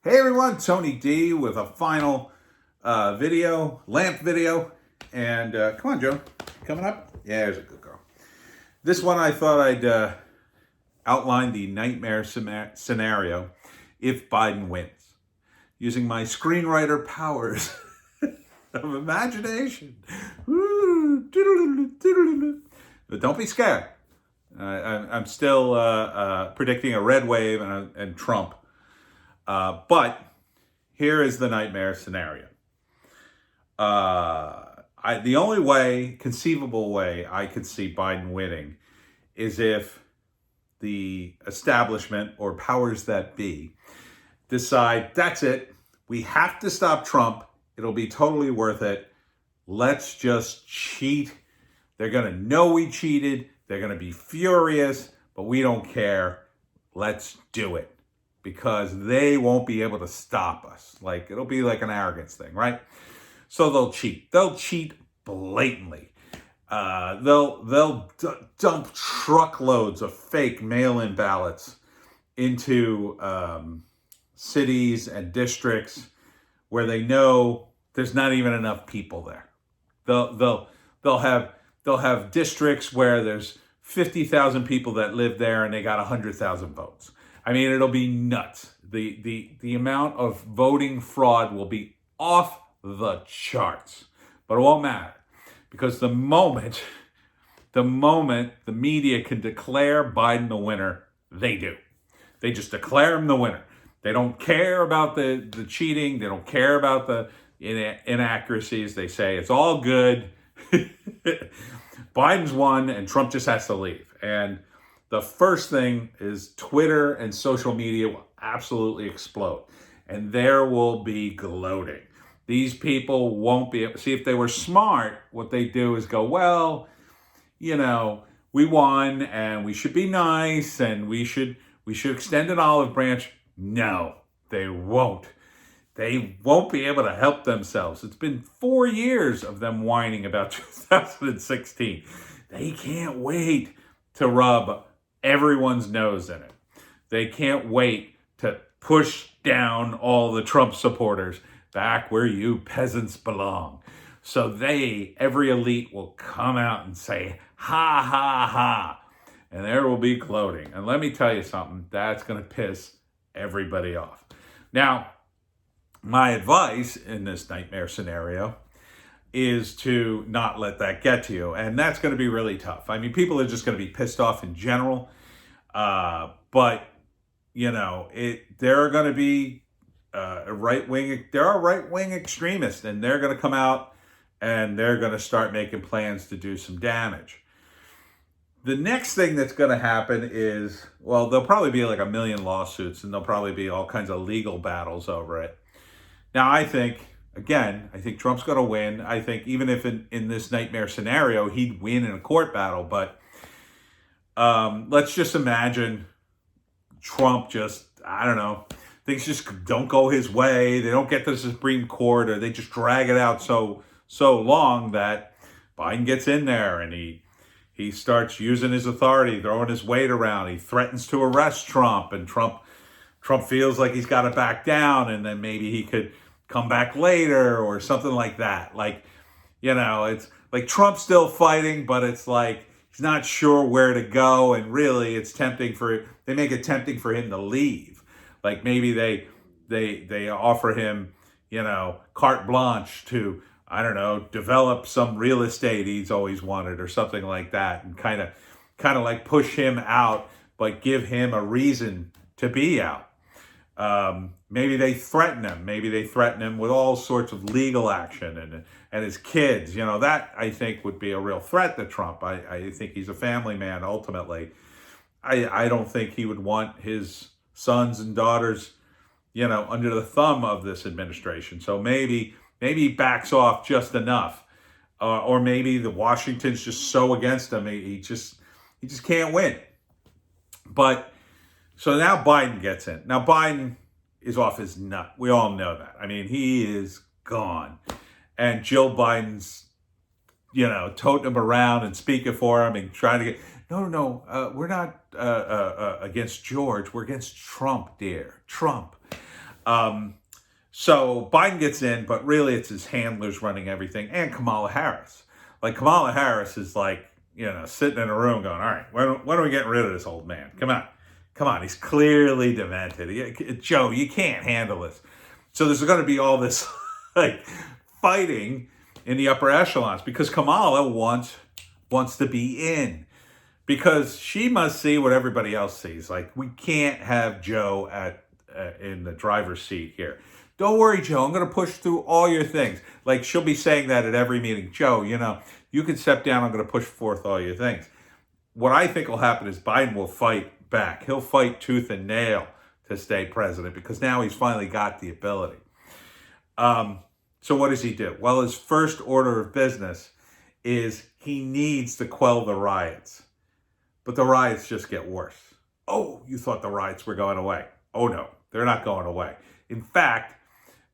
Hey everyone, Tony D with a final lamp video. And come on, Joe. Coming up? Yeah, there's a good girl. This one I thought I'd outline the nightmare scenario if Biden wins, using my screenwriter powers of imagination. But don't be scared. I'm still predicting a red wave and Trump. But here is the nightmare scenario. The only conceivable way I could see Biden winning is if the establishment or powers that be decide, that's it, we have to stop Trump, it'll be totally worth it, let's just cheat. They're going to know we cheated, they're going to be furious, but we don't care, let's do it. Because they won't be able to stop us. Like, it'll be like an arrogance thing, right? So they'll cheat. They'll cheat blatantly. They'll dump truckloads of fake mail-in ballots into cities and districts where they know there's not even enough people there. They'll have districts where there's 50,000 people that live there and they got 100,000 votes. I mean, it'll be nuts. The amount of voting fraud will be off the charts. But it won't matter. Because the moment the media can declare Biden the winner, they do. They just declare him the winner. They don't care about the cheating. They don't care about the inaccuracies. They say it's all good. Biden's won and Trump just has to leave. And the first thing is Twitter and social media will absolutely explode. And there will be gloating. These people won't be able, see, if they were smart, what they do is go, well, you know, we won and we should be nice and we should extend an olive branch. No, they won't. They won't be able to help themselves. It's been 4 years of them whining about 2016. They can't wait to rub everyone's nose in it. They can't wait to push down all the Trump supporters back where you peasants belong. So every elite will come out and say, ha, ha, ha. And there will be gloating. And let me tell you something, that's going to piss everybody off. Now, my advice in this nightmare scenario is to not let that get to you. And that's going to be really tough. I mean, people are just going to be pissed off in general. But, you know, there are going to be right-wing extremists, and they're going to come out and they're going to start making plans to do some damage. The next thing that's going to happen is, well, there'll probably be like 1 million lawsuits, and there'll probably be all kinds of legal battles over it. Now, I think Trump's going to win. I think even if in this nightmare scenario, he'd win in a court battle. But let's just imagine Trump things just don't go his way. They don't get to the Supreme Court, or they just drag it out so long that Biden gets in there and he starts using his authority, throwing his weight around. He threatens to arrest Trump, and Trump feels like he's got to back down, and then maybe he could come back later or something like that. Like, you know, it's like Trump's still fighting, but it's like he's not sure where to go, and really they make it tempting for him to leave. Like maybe they offer him, you know, carte blanche to, I don't know, develop some real estate he's always wanted or something like that, and kind of like push him out, but give him a reason to be out. Maybe they threaten him. Maybe they threaten him with all sorts of legal action and his kids. You know, that I think would be a real threat to Trump. I think he's a family man ultimately. I don't think he would want his sons and daughters, you know, under the thumb of this administration. So maybe he backs off just enough. Or maybe the Washington's just so against him, he just can't win. But so now Biden gets in. Now Biden is off his nut. We all know that. I mean, he is gone. And Jill Biden's, you know, toting him around and speaking for him and trying to get, we're not against George. We're against Trump, dear. Trump. So Biden gets in, but really it's his handlers running everything, and Kamala Harris. Like, Kamala Harris is like, sitting in a room going, all right, when are we getting rid of this old man? Come on, he's clearly demented. Joe, you can't handle this. So there's going to be all this like fighting in the upper echelons because Kamala wants to be in, because she must see what everybody else sees. Like, we can't have Joe in the driver's seat here. Don't worry, Joe, I'm going to push through all your things. Like, she'll be saying that at every meeting. Joe, you can step down. I'm going to push forth all your things. What I think will happen is Biden will fight back. He'll fight tooth and nail to stay president because now he's finally got the ability. So what does he do? Well, his first order of business is he needs to quell the riots. But the riots just get worse. Oh, you thought the riots were going away. Oh, no, they're not going away. In fact,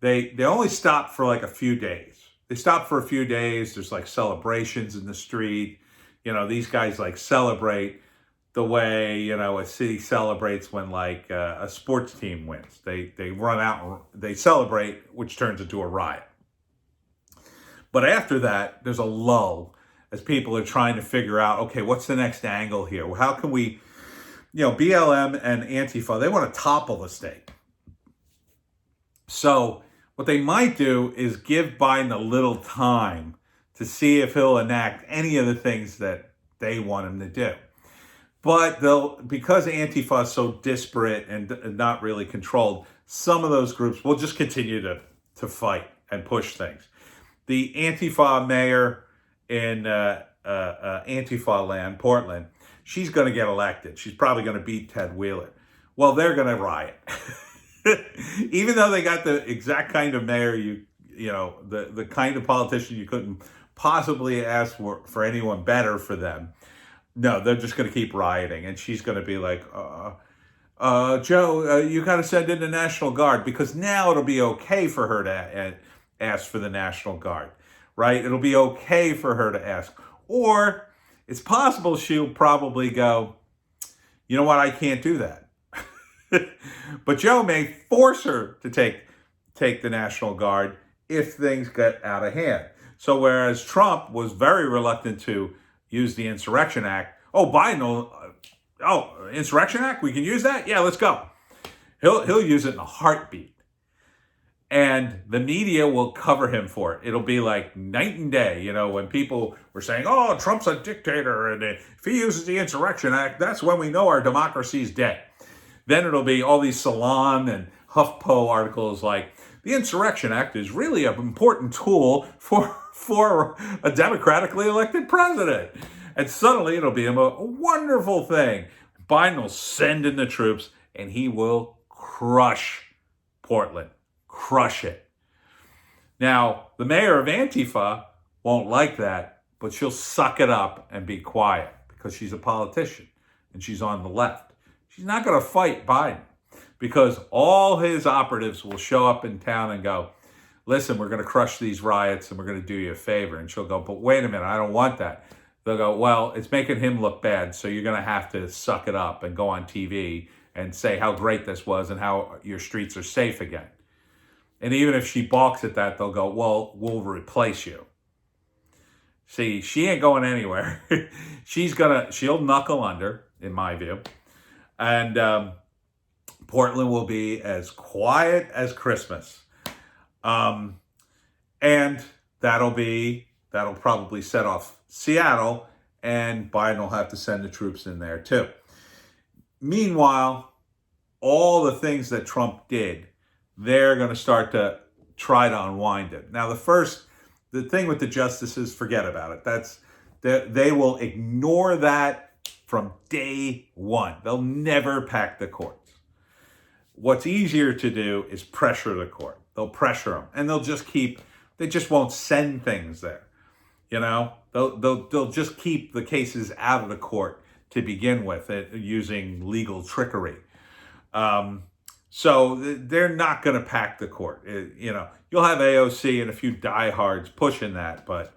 they only stopped for like a few days. They stopped for a few days. There's like celebrations in the street. These guys like celebrate the way, a city celebrates when like a sports team wins. They run out and they celebrate, which turns into a riot. But after that, there's a lull as people are trying to figure out, okay, what's the next angle here? How can we, BLM and Antifa, they want to topple the state. So what they might do is give Biden a little time to see if he'll enact any of the things that they want him to do. But because Antifa is so disparate and not really controlled, some of those groups will just continue to fight and push things. The Antifa mayor in Antifa land, Portland, she's going to get elected. She's probably going to beat Ted Wheeler. Well, they're going to riot. Even though they got the exact kind of mayor, the kind of politician you couldn't possibly ask for anyone better for them. No, they're just going to keep rioting. And she's going to be like, Joe, you got to send in the National Guard, because now it'll be okay for her to ask for the National Guard, right? It'll be okay for her to ask. Or it's possible she'll probably go, you know what, I can't do that. But Joe may force her to take the National Guard if things get out of hand. So whereas Trump was very reluctant to use the Insurrection Act, Biden will, Insurrection Act, we can use that? Yeah, let's go. He'll use it in a heartbeat. And the media will cover him for it. It'll be like night and day, when people were saying, oh, Trump's a dictator, and if he uses the Insurrection Act, that's when we know our democracy's dead. Then it'll be all these Salon and HuffPo articles like, the Insurrection Act is really an important tool for a democratically elected president. And suddenly it'll be a wonderful thing. Biden will send in the troops and he will crush Portland. Crush it. Now, the mayor of Antifa won't like that, but she'll suck it up and be quiet because she's a politician and she's on the left. She's not going to fight Biden because all his operatives will show up in town and go, listen, we're going to crush these riots and we're going to do you a favor. And she'll go, but wait a minute, I don't want that. They'll go, well, it's making him look bad, so you're going to have to suck it up and go on TV and say how great this was and how your streets are safe again. And even if she balks at that, they'll go, well, we'll replace you. See, she ain't going anywhere. She'll knuckle under, in my view. And Portland will be as quiet as Christmas. And that'll probably set off Seattle, and Biden will have to send the troops in there too. Meanwhile, all the things that Trump did, they're going to start to try to unwind it. Now, the thing with the justices, forget about it. They will ignore that from day one. They'll never pack the courts. What's easier to do is pressure the court. They'll pressure them, and they just won't send things there. They'll just keep the cases out of the court to begin with, using legal trickery. So they're not going to pack the court. You'll have AOC and a few diehards pushing that, but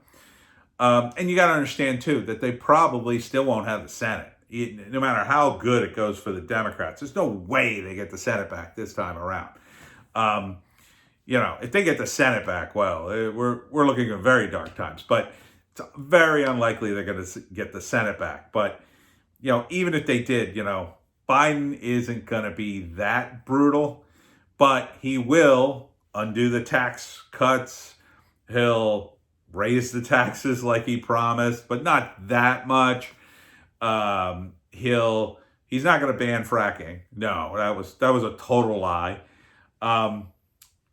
and you got to understand too that they probably still won't have the Senate, no matter how good it goes for the Democrats. There's no way they get the Senate back this time around. Um, if they get the Senate back, well, we're looking at very dark times. But it's very unlikely they're going to get the Senate back. But even if they did, Biden isn't going to be that brutal, but he will undo the tax cuts. He'll raise the taxes like he promised, but not that much. He's not going to ban fracking. No, that was a total lie.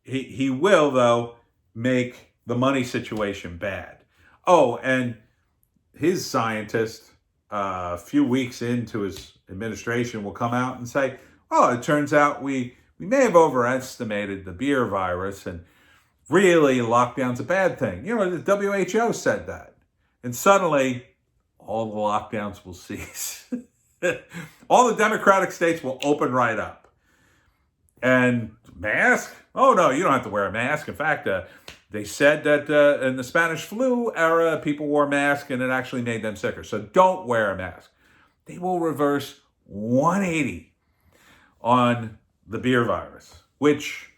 He will, though, make the money situation bad. Oh, and his scientist, a few weeks into his administration, will come out and say, oh, it turns out we may have overestimated the beer virus, and really lockdown's a bad thing. The WHO said that. And suddenly, all the lockdowns will cease. All the Democratic states will open right up. And mask? Oh, no, you don't have to wear a mask. In fact, they said that in the Spanish flu era, people wore masks and it actually made them sicker. So don't wear a mask. They will reverse 180 on the beer virus, which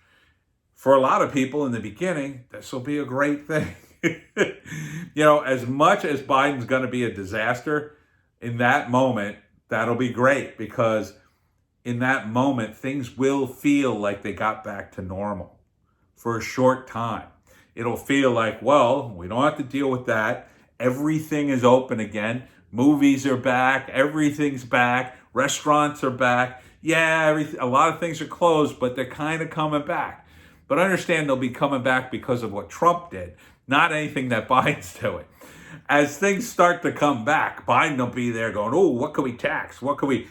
for a lot of people in the beginning, this will be a great thing. As much as Biden's going to be a disaster, in that moment, that'll be great, because in that moment, things will feel like they got back to normal for a short time. It'll feel like, well, we don't have to deal with that. Everything is open again. Movies are back. Everything's back. Restaurants are back. Yeah, a lot of things are closed, but they're kind of coming back. But understand they'll be coming back because of what Trump did, not anything that Biden's doing. As things start to come back, Biden will be there going, oh, what can we tax? What can we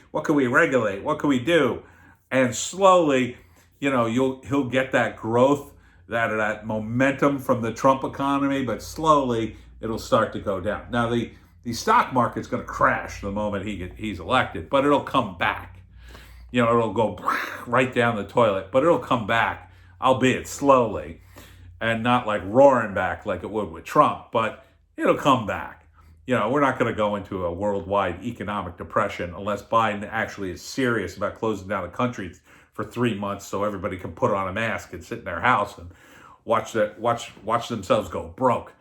regulate? What can we do? And slowly, he'll get that growth, that momentum from the Trump economy, but slowly it'll start to go down. Now, the stock market's going to crash the moment he's elected, but it'll come back. It'll go right down the toilet, but it'll come back, albeit slowly, and not like roaring back like it would with Trump, but it'll come back. We're not going to go into a worldwide economic depression unless Biden actually is serious about closing down the country for 3 months so everybody can put on a mask and sit in their house and watch themselves go broke.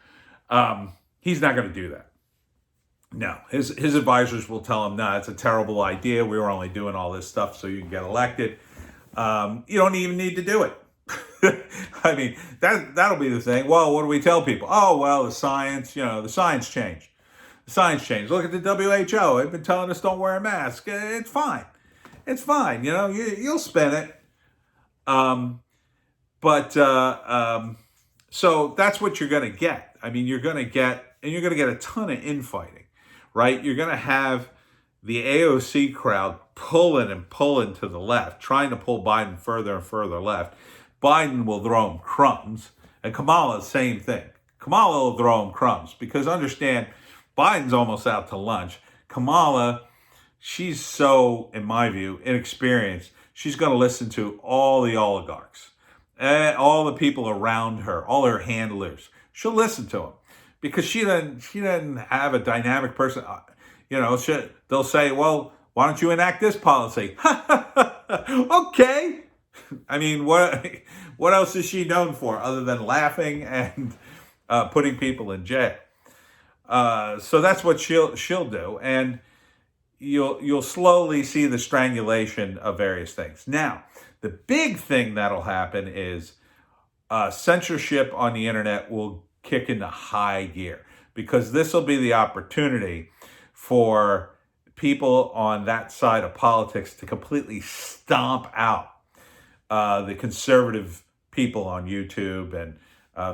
He's not going to do that. No, his advisors will tell him, no, it's a terrible idea. We were only doing all this stuff so you can get elected. You don't even need to do it. I mean, that'll be the thing. Well, what do we tell people? Oh, well, the science changed. The science changed. Look at the WHO. They've been telling us don't wear a mask. It's fine. It's fine. You'll spin it. So that's what you're going to get. I mean, you're going to get a ton of infighting, right? You're going to have the AOC crowd pulling to the left, trying to pull Biden further and further left. Biden will throw him crumbs, and Kamala, same thing. Kamala will throw him crumbs, because understand, Biden's almost out to lunch. Kamala, she's so, in my view, inexperienced. She's going to listen to all the oligarchs, all the people around her, all her handlers. She'll listen to them, because she doesn't have a dynamic person. They'll say, well, why don't you enact this policy? Okay. I mean, what else is she known for other than laughing and putting people in jail? So that's what she'll do, and you'll slowly see the strangulation of various things. Now, the big thing that'll happen is censorship on the internet will kick into high gear, because this will be the opportunity for people on that side of politics to completely stomp out the conservative people on YouTube and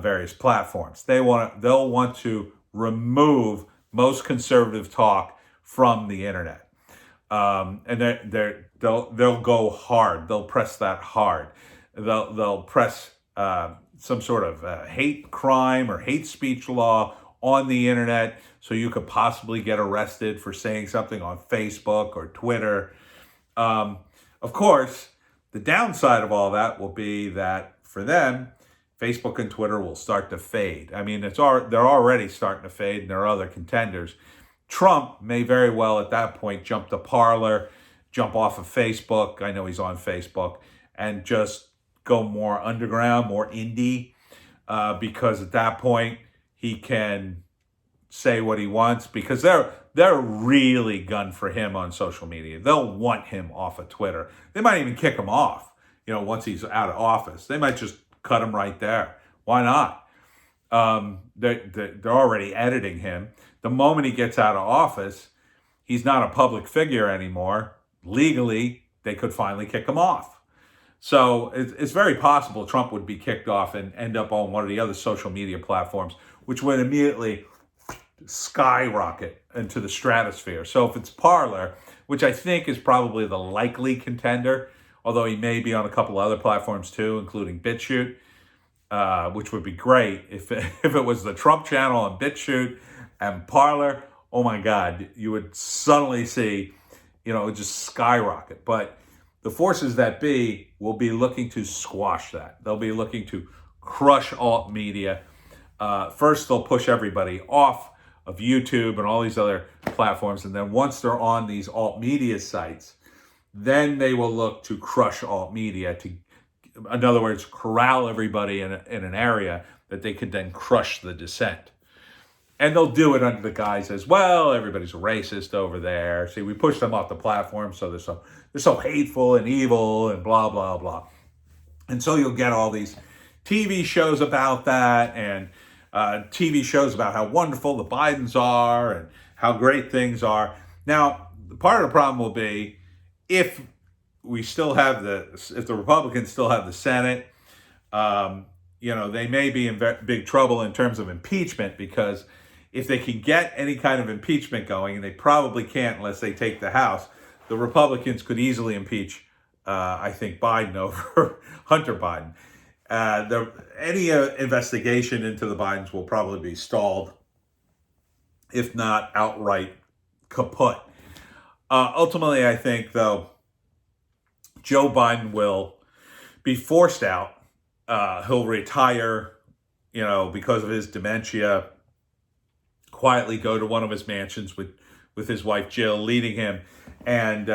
various platforms. They'll want to remove most conservative talk from the internet, and they'll go hard. They'll press that hard. They'll press some sort of hate crime or hate speech law on the internet, so you could possibly get arrested for saying something on Facebook or Twitter. Of course, the downside of all that will be that for them, Facebook and Twitter will start to fade. I mean, they're already starting to fade, and there are other contenders. Trump may very well at that point jump to Parler, jump off of Facebook. I know he's on Facebook, and just go more underground, more indie, because at that point he can say what he wants, because they're really gun for him on social media. They'll want him off of Twitter. They might even kick him off, once he's out of office. They might just cut him right there. Why not? They're already editing him. The moment he gets out of office, he's not a public figure anymore. Legally, they could finally kick him off. So it's very possible Trump would be kicked off and end up on one of the other social media platforms, which would immediately skyrocket into the stratosphere. So if it's Parler, which I think is probably the likely contender, although he may be on a couple other platforms too, including BitChute, which would be great if it was the Trump channel on BitChute and Parler. Oh my God, you would suddenly see, it would just skyrocket. But the forces that be will be looking to squash that. They'll be looking to crush alt media. First, they'll push everybody off of YouTube and all these other platforms. And then once they're on these alt media sites, then they will look to crush alt media, to, in other words, corral everybody in an area that they could then crush the dissent. And they'll do it under the guise as, well, everybody's racist over there. See, we push them off the platform, so they're so hateful and evil and blah, blah, blah. And so you'll get all these TV shows about that, and TV shows about how wonderful the Bidens are and how great things are. Now, part of the problem will be if the Republicans still have the Senate, they may be in big trouble in terms of impeachment, because if they can get any kind of impeachment going, and they probably can't unless they take the House, the Republicans could easily impeach, I think, Biden over Hunter Biden. Any investigation into the Bidens will probably be stalled, if not outright kaput. Ultimately, I think, though, Joe Biden will be forced out. He'll retire, because of his dementia, quietly go to one of his mansions with his wife Jill leading him, and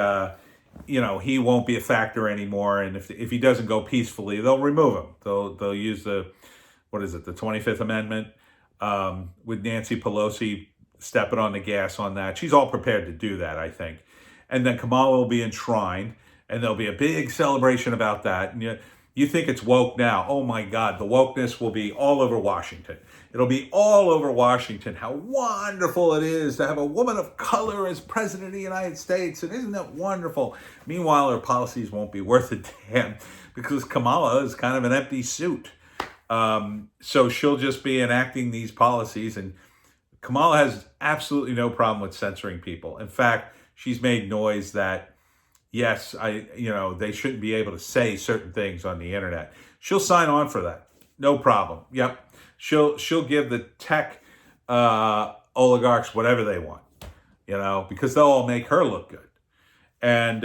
he won't be a factor anymore. And if he doesn't go peacefully, they'll remove him. They'll use the 25th Amendment, with Nancy Pelosi stepping on the gas on that. She's all prepared to do that, I think. And then Kamala will be enshrined, and there'll be a big celebration about that. And you think it's woke now. Oh my God, the wokeness will be all over Washington. It'll be all over Washington how wonderful it is to have a woman of color as president of the United States. And isn't that wonderful? Meanwhile, her policies won't be worth a damn, because Kamala is kind of an empty suit. So she'll just be enacting these policies. And Kamala has absolutely no problem with censoring people. In fact, she's made noise that, yes, they shouldn't be able to say certain things on the internet. She'll sign on for that. No problem. Yep. She'll give the tech oligarchs whatever they want, because they'll all make her look good. And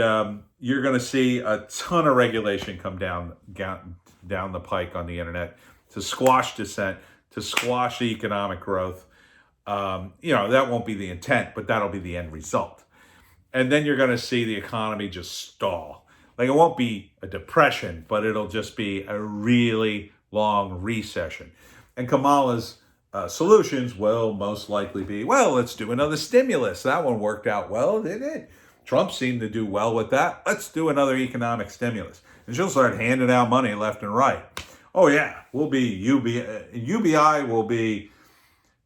you're going to see a ton of regulation come down the pike on the internet to squash dissent, to squash the economic growth. That won't be the intent, but that'll be the end result. And then you're going to see the economy just stall. Like, it won't be a depression, but it'll just be a really long recession. And Kamala's solutions will most likely be, well, let's do another stimulus. That one worked out well, didn't it? Trump seemed to do well with that. Let's do another economic stimulus. And she'll start handing out money left and right. Oh, yeah, we'll be UBI will be,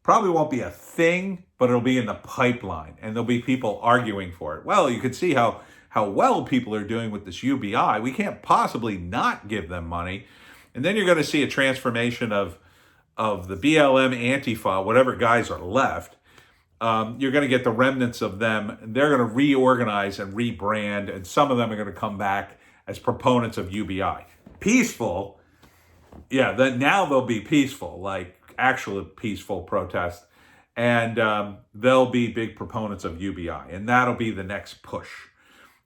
probably won't be a thing, but it'll be in the pipeline, and there'll be people arguing for it. Well, you can see how well people are doing with this UBI. We can't possibly not give them money. And then you're going to see a transformation of the BLM, Antifa, whatever guys are left. You're going to get the remnants of them. They're going to reorganize and rebrand, and some of them are going to come back as proponents of UBI. Peaceful, yeah, now they'll be peaceful, like actual peaceful protest. And they'll be big proponents of UBI. And that'll be the next push.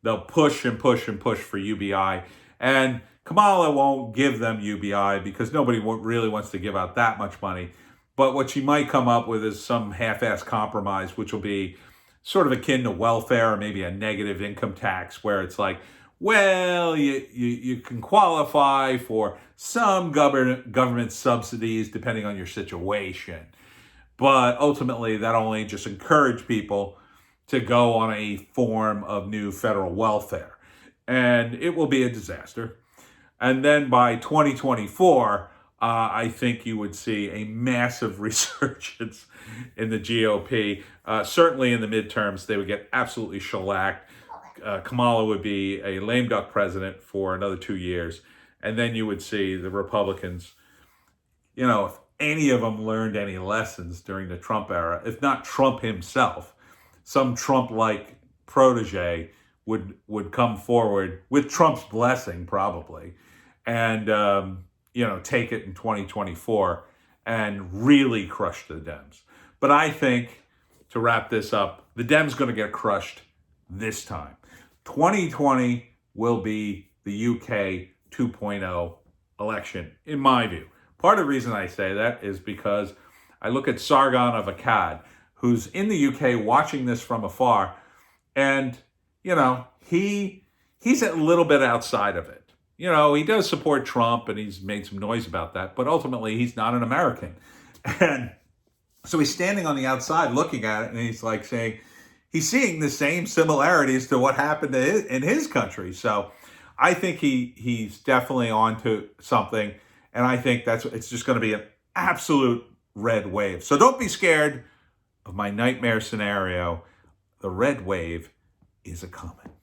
They'll push and push and push for UBI. And Kamala won't give them UBI because nobody really wants to give out that much money. But what she might come up with is some half-assed compromise, which will be sort of akin to welfare or maybe a negative income tax, where it's like, well, you can qualify for some government subsidies depending on your situation. But ultimately, that only just encouraged people to go on a form of new federal welfare. And it will be a disaster. And then by 2024, I think you would see a massive resurgence in the GOP. Certainly in the midterms, they would get absolutely shellacked. Kamala would be a lame duck president for another 2 years. And then you would see the Republicans, if any of them learned any lessons during the Trump era, if not Trump himself, some Trump-like protege would come forward with Trump's blessing, probably, and take it in 2024 and really crush the Dems. But I think, to wrap this up, the Dems going to get crushed this time. 2020 will be the UK 2.0 election, in my view. Part of the reason I say that is because I look at Sargon of Akkad, who's in the UK watching this from afar, and, he's a little bit outside of it. He does support Trump, and he's made some noise about that, but ultimately he's not an American. And so he's standing on the outside looking at it, and he's like saying, he's seeing the same similarities to what happened in his country. So I think he's definitely onto something. And I think it's just going to be an absolute red wave. So don't be scared of my nightmare scenario. The red wave is a coming.